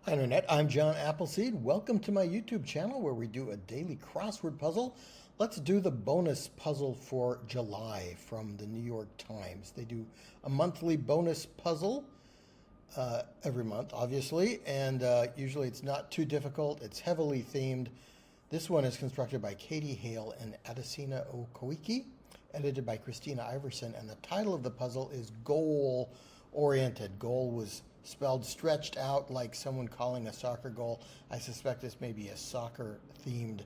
Hi Internet, I'm John Appleseed. Welcome to my YouTube channel where we do a daily crossword puzzle. Let's do the bonus puzzle for July from the New York Times. They do a monthly bonus puzzle every month, obviously, and usually it's not too difficult. It's heavily themed. This one is constructed by Katie Hale and Adesina Koiki, edited by Christina Iverson, and the title of the puzzle is Goal Oriented. Goal was spelled stretched out like someone calling a soccer goal. I suspect this may be a soccer-themed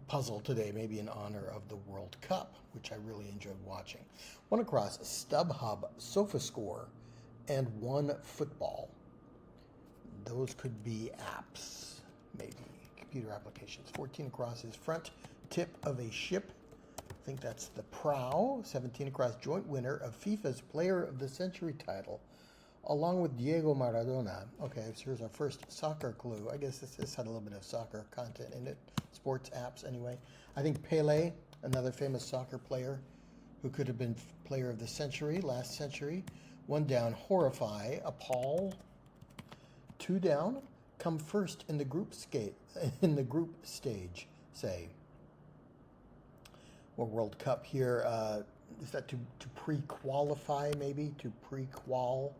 puzzle today, maybe in honor of the World Cup, which I really enjoyed watching. One across, StubHub, SofaScore, and one football. Those could be apps, maybe, computer applications. 14 across is front tip of a ship. I think that's the prow. 17 across, joint winner of FIFA's Player of the Century title, along with Diego Maradona. Okay, so here's our first soccer clue. I guess this had a little bit of soccer content in it. Sports apps, anyway. I think Pele, another famous soccer player who could have been Player of the Century, last century. One down, horrify, appall. Two down, come first in the group stage, say. Or World Cup here. Is that to pre-qualify, maybe? To pre-qual?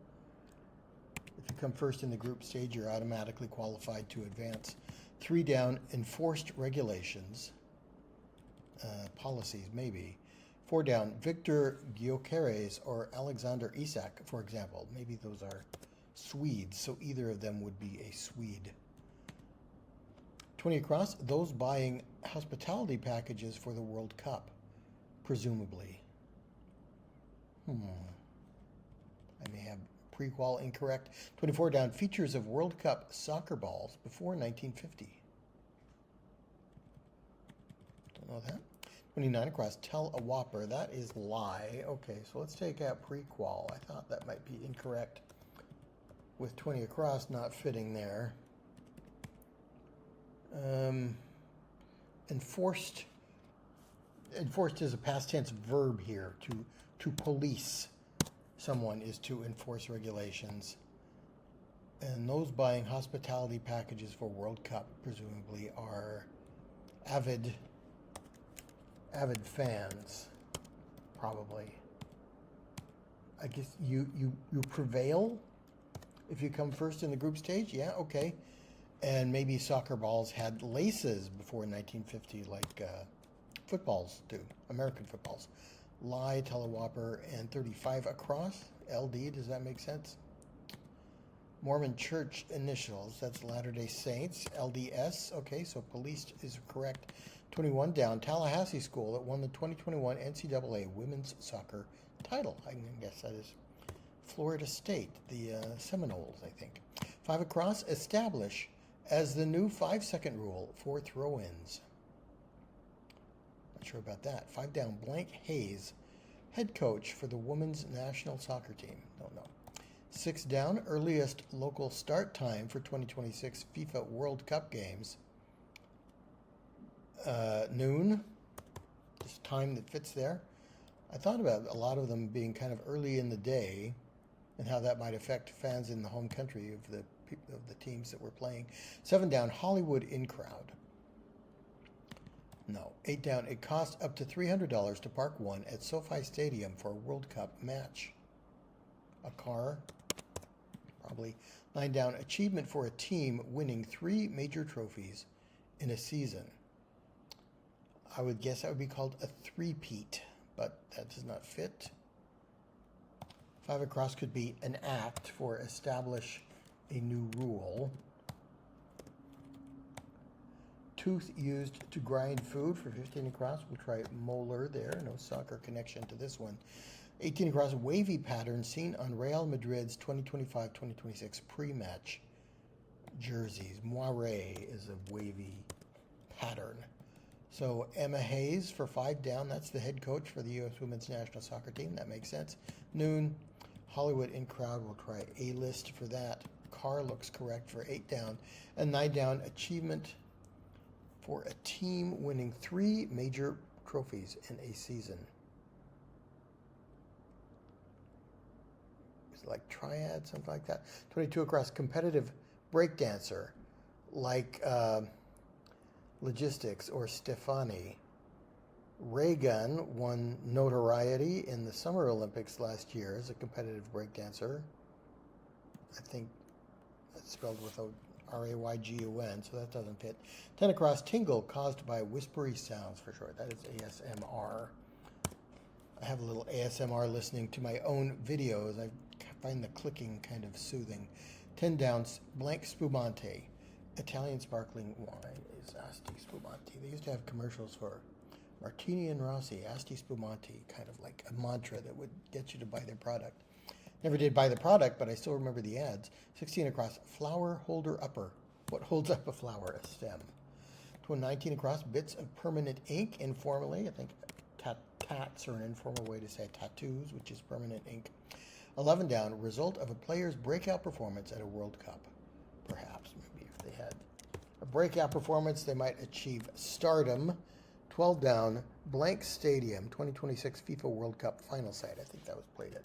If you come first in the group stage, you're automatically qualified to advance. Three down, enforced regulations. Policies, maybe. Four down, Victor Gyökeres or Alexander Isak, for example. Maybe those are Swedes, so either of them would be a Swede. 20 across, those buying hospitality packages for the World Cup, presumably. I may have pre-qual incorrect. 24 down, features of World Cup soccer balls before 1950. Don't know that. 29 across, tell a whopper. That is lie. Okay, so let's take out pre-qual. I thought that might be incorrect with 20 across not fitting there. Enforced is a past tense verb here. To police someone is to enforce regulations. And those buying hospitality packages for World Cup presumably are avid fans, probably. I guess you prevail if you come first in the group stage. Yeah, okay. And maybe soccer balls had laces before 1950, like footballs do, American footballs. Lie, tell a whopper, and 35 across. LD, does that make sense? Mormon Church initials, that's Latter-day Saints. LDS, okay, so policed is correct. 21 down, Tallahassee School that won the 2021 NCAA women's soccer title. I guess that is Florida State, the Seminoles, I think. 5 across, establish as the new 5-second rule for throw-ins. Not sure about that. 5 down, Blank Hayes, head coach for the women's national soccer team. Don't know. 6 down, earliest local start time for 2026 FIFA World Cup games. Noon. Just time that fits there. I thought about a lot of them being kind of early in the day and how that might affect fans in the home country of the teams that we're playing. 7 down, Hollywood in crowd. No. 8 down, it costs up to $300 to park one at SoFi Stadium for a World Cup match. A car? Probably. 9 down, achievement for a team winning 3 major trophies in a season. I would guess that would be called a three-peat, but that does not fit. 5 across could be an act for establish a new rule. Tooth used to grind food for 15 across. We'll try molar there. No soccer connection to this one. 18 across, wavy pattern seen on Real Madrid's 2025-2026 pre-match jerseys. Moire is a wavy pattern. So Emma Hayes for 5 down. That's the head coach for the U.S. women's national soccer team. That makes sense. Noon, Hollywood in crowd. We'll try A-list for that. Car looks correct for 8 down. And 9 down, achievement for a team winning 3 major trophies in a season. Is it like triad, something like that? 22 across, competitive breakdancer like Logistics or Stefani. Reagan won notoriety in the Summer Olympics last year as a competitive breakdancer. I think it's spelled without Raygun, so that doesn't fit. 10 across, tingle caused by whispery sounds for short. That is ASMR. I have a little ASMR listening to my own videos. I find the clicking kind of soothing. 10 down, blank spumante. Italian sparkling wine is Asti Spumante. They used to have commercials for Martini and Rossi, Asti Spumante, kind of like a mantra that would get you to buy their product. Never did buy the product, but I still remember the ads. 16 across, flower holder upper. What holds up a flower? A stem. 19 across, bits of permanent ink, informally. I think tats are an informal way to say tattoos, which is permanent ink. 11 down, result of a player's breakout performance at a World Cup. Perhaps, maybe if they had a breakout performance, they might achieve stardom. 12 down, blank stadium, 2026 FIFA World Cup final site. I think that was played at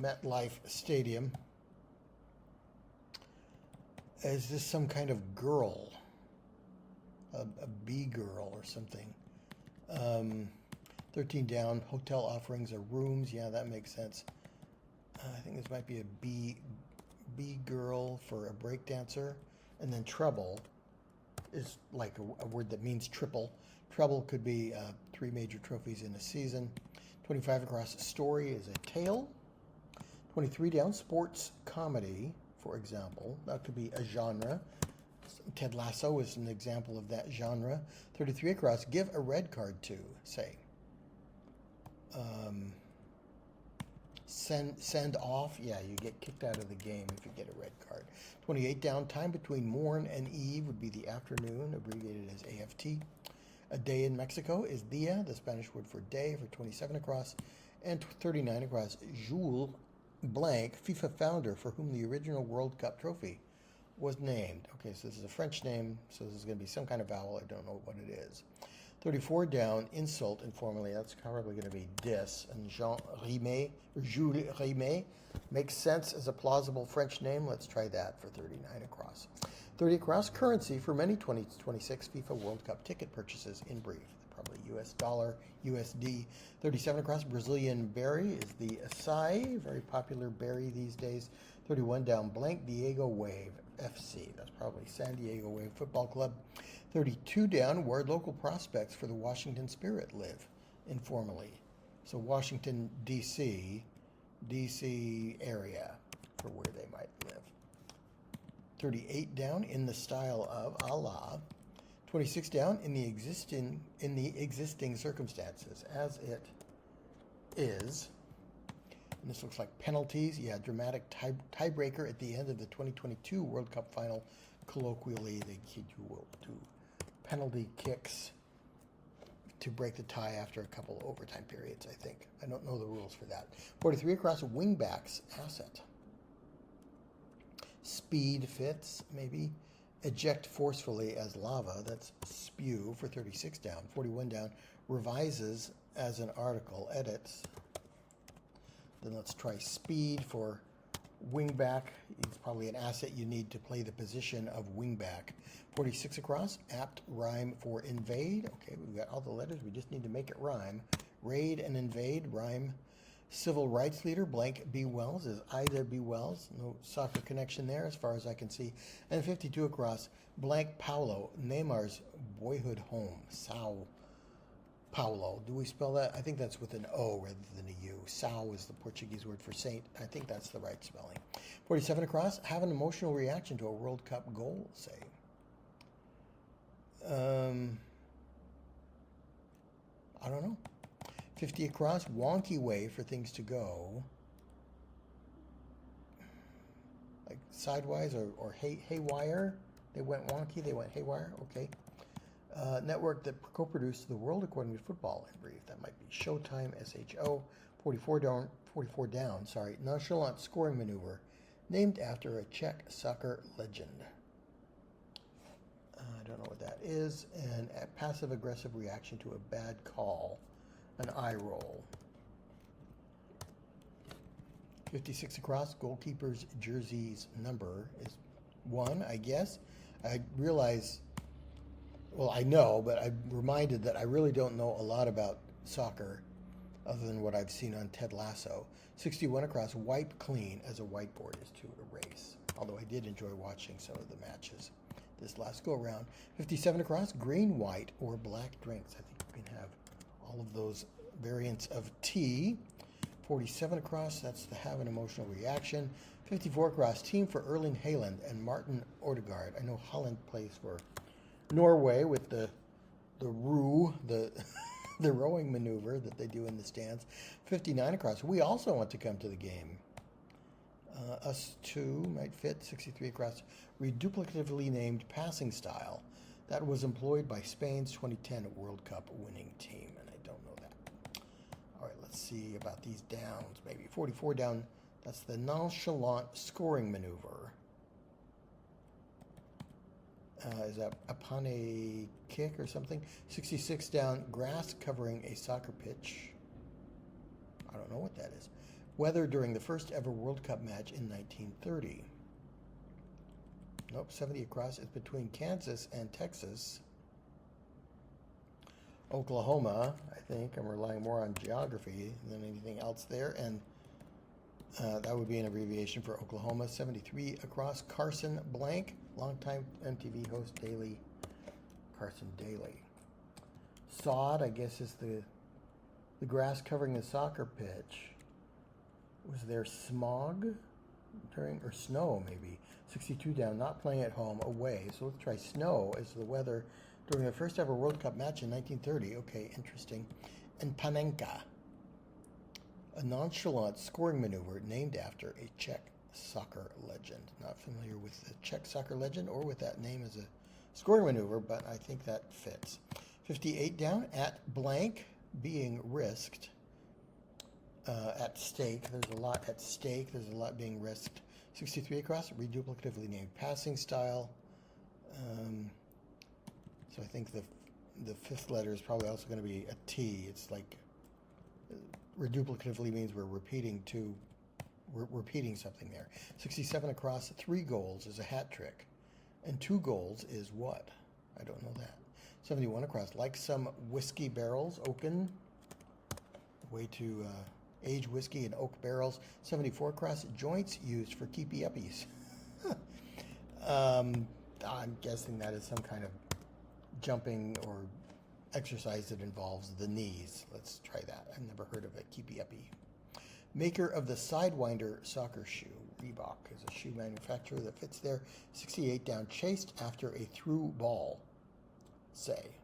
MetLife Stadium. Is this some kind of girl? A bee girl or something? 13 down, hotel offerings are rooms. Yeah, that makes sense. I think this might be a bee girl for a breakdancer. And then treble is like a word that means triple. Treble could be 3 major trophies in a season. 25 across, story is a tale. 23 down, sports comedy, for example. That could be a genre. Ted Lasso is an example of that genre. 33 across, give a red card to, say. Send off, yeah, you get kicked out of the game if you get a red card. 28 down, time between morn and eve would be the afternoon, abbreviated as AFT. A day in Mexico is dia, the Spanish word for day, for 27 across. And 39 across, Jules Blanc, FIFA founder for whom the original World Cup trophy was named. Okay, so this is a French name, so this is going to be some kind of vowel. I don't know what it is. 34 down, insult informally. That's probably going to be dis. And Jean Rimet, or Jules Rimet, makes sense as a plausible French name. Let's try that for 39 across. 30 across, currency for many 2026 FIFA World Cup ticket purchases in brief. Probably US dollar, USD. 37 across, Brazilian berry is the acai, very popular berry these days. 31 down, blank Diego Wave FC. That's probably San Diego Wave Football Club. 32 down, where local prospects for the Washington Spirit live, informally. So Washington, D.C. area for where they might live. 38 down, in the style of Allah. 26 down, in the existing circumstances, as it is. And this looks like penalties. Yeah, dramatic tiebreaker at the end of the 2022 World Cup final. Colloquially, you will do penalty kicks to break the tie after a couple of overtime periods, I think. I don't know the rules for that. 43 across, wingbacks asset. Speed fits, maybe. Eject forcefully as lava. That's spew for 36 down. 41 down, revises as an article. Edits. Then let's try speed for wingback. It's probably an asset you need to play the position of wingback. 46 across, apt rhyme for invade. Okay, we've got all the letters. We just need to make it rhyme. Raid and invade, rhyme. Civil rights leader, blank B. Wells, is Ida B. Wells. No soccer connection there as far as I can see. And 52 across, blank Paulo, Neymar's boyhood home. Sao Paulo. Do we spell that? I think that's with an O rather than a U. Sao is the Portuguese word for saint. I think that's the right spelling. 47 across, have an emotional reaction to a World Cup goal, say. I don't know. 50 across, wonky way for things to go. Like sidewise or haywire. They went wonky, they went haywire. Okay. Network that co-produced The World According to Football, in brief. That might be Showtime, SHO. 44 down, nonchalant scoring maneuver named after a Czech soccer legend. I don't know what that is. And a passive-aggressive reaction to a bad call, an eye roll. 56 across, goalkeeper's jersey's number is one, I guess. I realize, well, I know, but I'm reminded that I really don't know a lot about soccer other than what I've seen on Ted Lasso. 61 across, wipe clean, as a whiteboard is to erase. Although I did enjoy watching some of the matches this last go around. 57 across, green, white, or black drinks. I think you can have all of those variants of tea. 47 across, that's to have an emotional reaction. 54 across, team for Erling Haaland and Martin Odegaard. I know Holland plays for Norway with the row, the rowing maneuver that they do in the stands. 59 across, we also want to come to the game. Us two might fit. 63 across, reduplicatively named passing style. That was employed by Spain's 2010 World Cup winning team, and I don't know that. All right, let's see about these downs, maybe. 44 down, that's the nonchalant scoring maneuver. Is that upon a kick or something? 66 down, grass covering a soccer pitch. I don't know what that is. Weather during the first ever World Cup match in 1930. Nope, 70 across. It's between Kansas and Texas. Oklahoma, I think. I'm relying more on geography than anything else there. And that would be an abbreviation for Oklahoma. 73 across. Carson Blank, longtime MTV host, Daily. Carson Daly. Sod, I guess, is the grass covering the soccer pitch. Was there smog during, or snow maybe? 62 down, not playing at home, away. So let's try snow as the weather during the first ever World Cup match in 1930. Okay, interesting. And Panenka, a nonchalant scoring maneuver named after a Czech soccer legend. Not familiar with the Czech soccer legend or with that name as a scoring maneuver, but I think that fits. 58 down, at blank, being risked. At stake, there's a lot at stake, there's a lot being risked. 63 across, reduplicatively named passing style. So I think the fifth letter is probably also going to be a T. It's like reduplicatively means we're repeating something there. 67 across, 3 goals is a hat trick. And 2 goals is what? I don't know that. 71 across, like some whiskey barrels, oaken. Way to age whiskey in oak barrels. 74 across, joints used for keepy-uppies. I'm guessing that is some kind of jumping or exercise that involves the knees. Let's try that. I've never heard of a keepy-uppie. Maker of the Sidewinder soccer shoe. Reebok is a shoe manufacturer that fits there. 68 down, chased after a through ball. Say,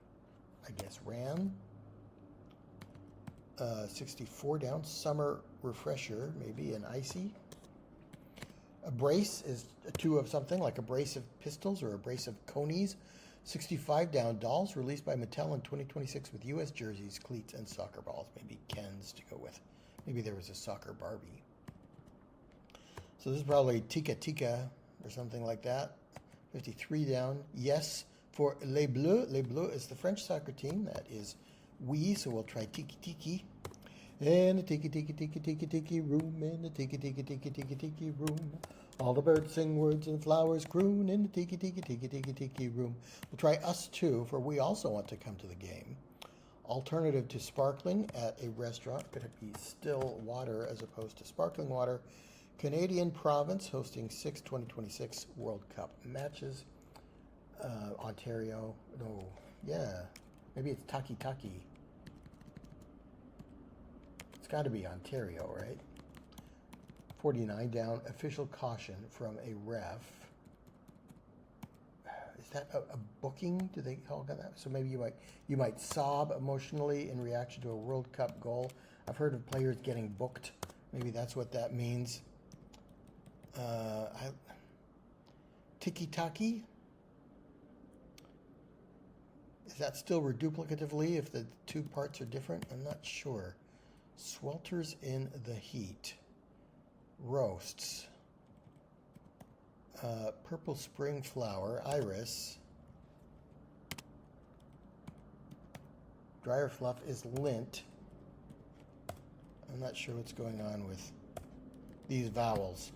I guess ran. 64 down, summer refresher, maybe an icy. A brace is a 2 of something, like a brace of pistols or a brace of conies. 65 down, dolls released by Mattel in 2026 with U.S. jerseys, cleats, and soccer balls. Maybe Ken's to go with. Maybe there was a soccer Barbie. So this is probably Tika Tika or something like that. 53 down, yes, for Les Bleus. Les Bleus is the French soccer team. That is we, so we'll try Tiki Tiki. In the Tiki Tiki Tiki Tiki Tiki room, in the Tiki Tiki Tiki Tiki Tiki room. All the birds sing words and flowers croon in the Tiki Tiki Tiki Tiki Tiki room. We'll try us too, for we also want to come to the game. Alternative to sparkling at a restaurant. Could it be still water as opposed to sparkling water? Canadian province hosting 6 2026 World Cup matches. Ontario. No, yeah. Maybe it's Taki Taki. It's got to be Ontario, right? 49 down, official caution from a ref. Is that a booking? Do they call that? So maybe you might sob emotionally in reaction to a World Cup goal. I've heard of players getting booked. Maybe that's what that means. Tiki Taki? Is that still reduplicatively if the 2 parts are different? I'm not sure. Swelters in the heat. Roasts. Purple spring flower. Iris. Dryer fluff is lint. I'm not sure what's going on with these vowels.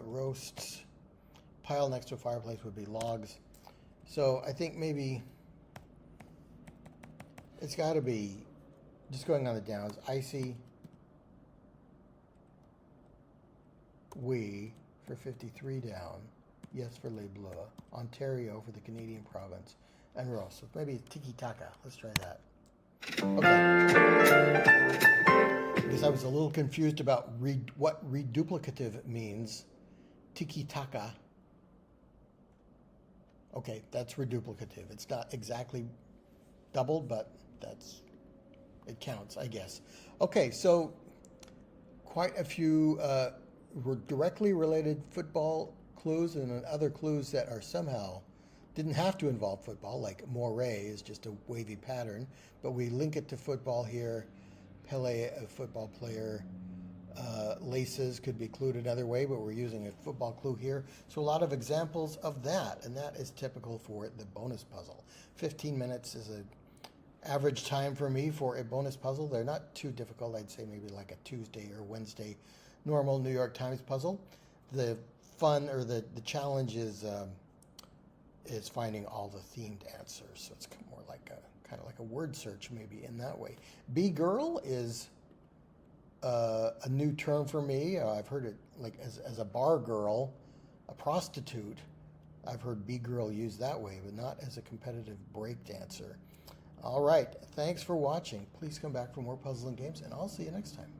roasts. Pile next to a fireplace would be logs. So I think maybe it's got to be, just going on the downs, icy, oui for 53 down, yes for Les Bleus, Ontario for the Canadian province, and roast. So maybe tiki-taka. Let's try that. Okay. Because I was a little confused about what reduplicative means. Tiki-taka. Okay, that's reduplicative. It's not exactly doubled, but it counts, I guess. Okay, so quite a few directly related football clues and other clues that are somehow didn't have to involve football, like moire is just a wavy pattern, but we link it to football here. Pele, a football player. Laces could be clued another way, but we're using a football clue here. So a lot of examples of that, and that is typical for the bonus puzzle. 15 minutes is an average time for me for a bonus puzzle. They're not too difficult. I'd say maybe like a Tuesday or Wednesday normal New York Times puzzle. The fun or the challenge is finding all the themed answers. So it's more like kind of like a word search maybe in that way. B-girl is a new term for me. I've heard it like as a bar girl, a prostitute. I've heard B-girl used that way, but not as a competitive break dancer. All right, thanks for watching. Please come back for more puzzling games, and I'll see you next time.